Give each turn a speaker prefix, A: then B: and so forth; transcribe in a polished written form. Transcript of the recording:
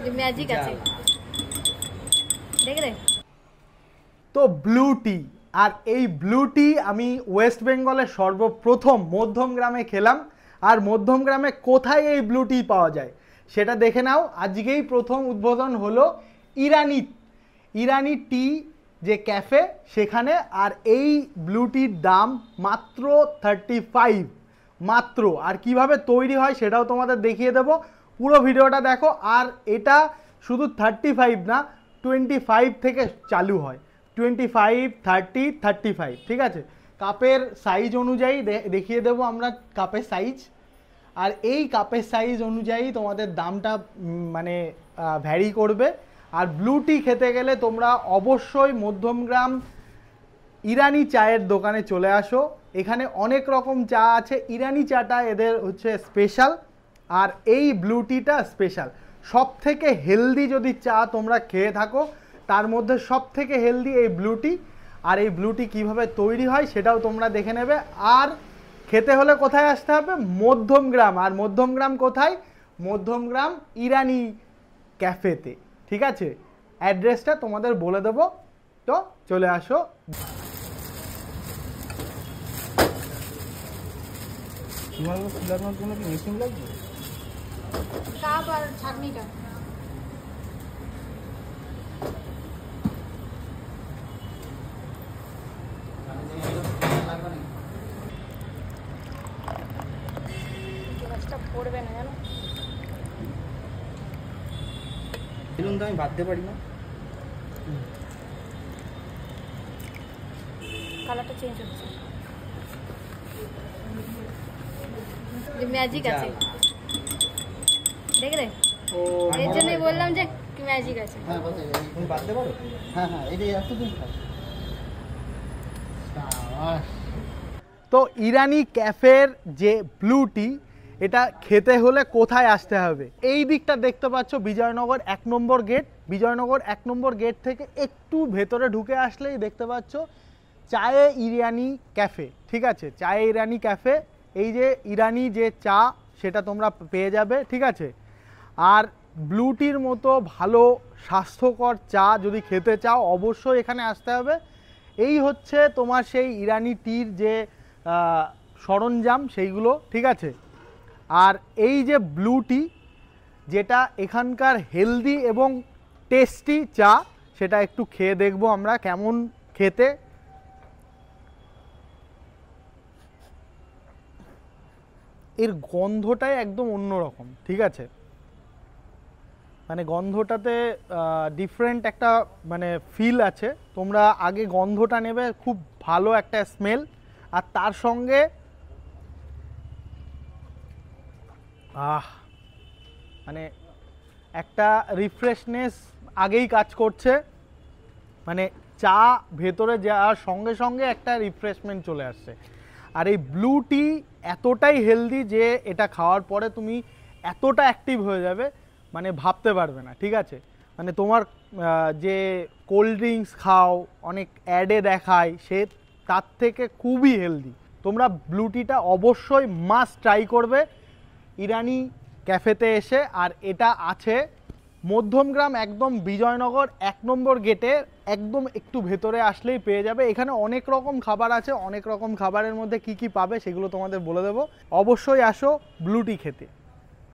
A: যে ম্যাজিক আছে দেখ রে।
B: তো ব্লু টি, আর এই ব্লু টি আমি ওয়েস্ট বেঙ্গলের সর্বপ্রথম মধ্যমগ্রামে খেলাম। আর মধ্যমগ্রামে কোথায় এই ব্লু টি পাওয়া যায় সেটা দেখে নাও। আজকেই প্রথম উদ্বোধন হলো ইরানি টি যে ক্যাফে সেখানে। আর এই ব্লু টির দাম মাত্র 35 মাত্র। আর কিভাবে তৈরি হয় সেটাও তোমাদের দেখিয়ে দেবো, পুরো ভিডিওটা দেখো। আর এটা শুধু 35 না, 25 থেকে চালু হয়, 25, 30, 35, ঠিক আছে। কাপের সাইজ অনুযায়ী দেখিয়ে দেবো আমরা কাপের সাইজ। আর এই কাপের সাইজ অনুযায়ী তোমাদের দামটা মানে ভ্যারি করবে। আর ব্লু টি খেতে গেলে তোমরা অবশ্যই মধ্যমগ্রাম ইরানি চায়ের দোকানে চলে আসো। এখানে অনেক রকম চা আছে, ইরানি চাটা এদের হচ্ছে স্পেশাল, আর এই ব্লু টিটা স্পেশাল। সব থেকে হেলদি যদি চা তোমরা খেয়ে থাকো তার মধ্যে সব থেকে হেলদি এই ব্লু টি। আর এই ব্লু টি কীভাবে তৈরি হয় সেটাও তোমরা দেখে নেবে। আর খেতে হলে কোথায় আসতে হবে? মধ্যমগ্রাম। আর মধ্যমগ্রাম কোথায়? মধ্যমগ্রাম ইরানি ক্যাফেতে, ঠিক আছে। অ্যাড্রেসটা তোমাদের বলে দেবো, তো চলে আসো। মেশিন লাগবে
A: কাপ আর ছাঁকনিটা। গ্লাসটা পড়বে না জানো,
C: বেলুন তো আমি বাঁধতে পারি না।
A: কালারটা চেঞ্জ হচ্ছে, যে ম্যাজিক আছে দেখ রে। এর জন্যই বললাম যে ম্যাজিক আছে।
C: হ্যাঁ তুমি বাঁধতে পারো? হ্যাঁ হ্যাঁ, এটা এতদিন খাই।
B: তো ইরানি ক্যাফের যে ব্লু টি, এটা খেতে হলে কোথায় আসতে হবে? এই দিকটা দেখতে পাচ্ছ বিজয়নগর 1 নম্বর গেট। বিজয়নগর 1 নম্বর গেট থেকে একটু ভেতরে ঢুকে আসলেই দেখতে পাচ্ছ চায়ে ইরানি ক্যাফে, ঠিক আছে। চায়ে ইরানি ক্যাফে, এই যে ইরানি যে চা সেটা তোমরা পেয়ে যাবে, ঠিক আছে। আর ব্লু টির মতো ভালো স্বাস্থ্যকর চা যদি খেতে চাও অবশ্যই এখানে আসতে হবে। এই হচ্ছে তোমার সেই ইরানি টির যে সরঞ্জাম সেইগুলো, ঠিক আছে। আর এই যে ব্লু টি, যেটা এখানকার হেলদি এবং টেস্টি চা, সেটা একটু খেয়ে দেখবো আমরা কেমন খেতে। এর গন্ধটাই একদম অন্যরকম, ঠিক আছে। মানে গন্ধটাতে ডিফারেন্ট একটা মানে ফিল আছে। তোমরা আগে গন্ধটা নেবে, খুব ভালো একটা স্মেল। আর তার সঙ্গে মানে একটা রিফ্রেশনেস আগেই কাজ করছে। মানে চা ভেতরে যাওয়ার সঙ্গে সঙ্গে একটা রিফ্রেশমেন্ট চলে আসছে। আর এই ব্লু টি এতটাই হেলদি যে এটা খাওয়ার পরে তুমি এতটা অ্যাক্টিভ হয়ে যাবে মানে ভাবতে পারবে না, ঠিক আছে। মানে তোমার যে কোল্ড ড্রিঙ্কস খাও অনেক অ্যাডে দেখায়, সে তার থেকে খুবই হেলদি। তোমরা ব্লু টিটা অবশ্যই মাস্ট ট্রাই করবে ইরানি ক্যাফেতে এসে। আর এটা আছে মধ্যমগ্রাম একদম বিজয়নগর 1 নম্বর গেটে, একদম একটু ভেতরে আসলেই পেয়ে যাবে। এখানে অনেক রকম খাবার আছে, অনেক রকম খাবারের মধ্যে কি কি পাবে সেগুলো তোমাদের বলে দেবো। অবশ্যই আসো ব্লু টি খেতে।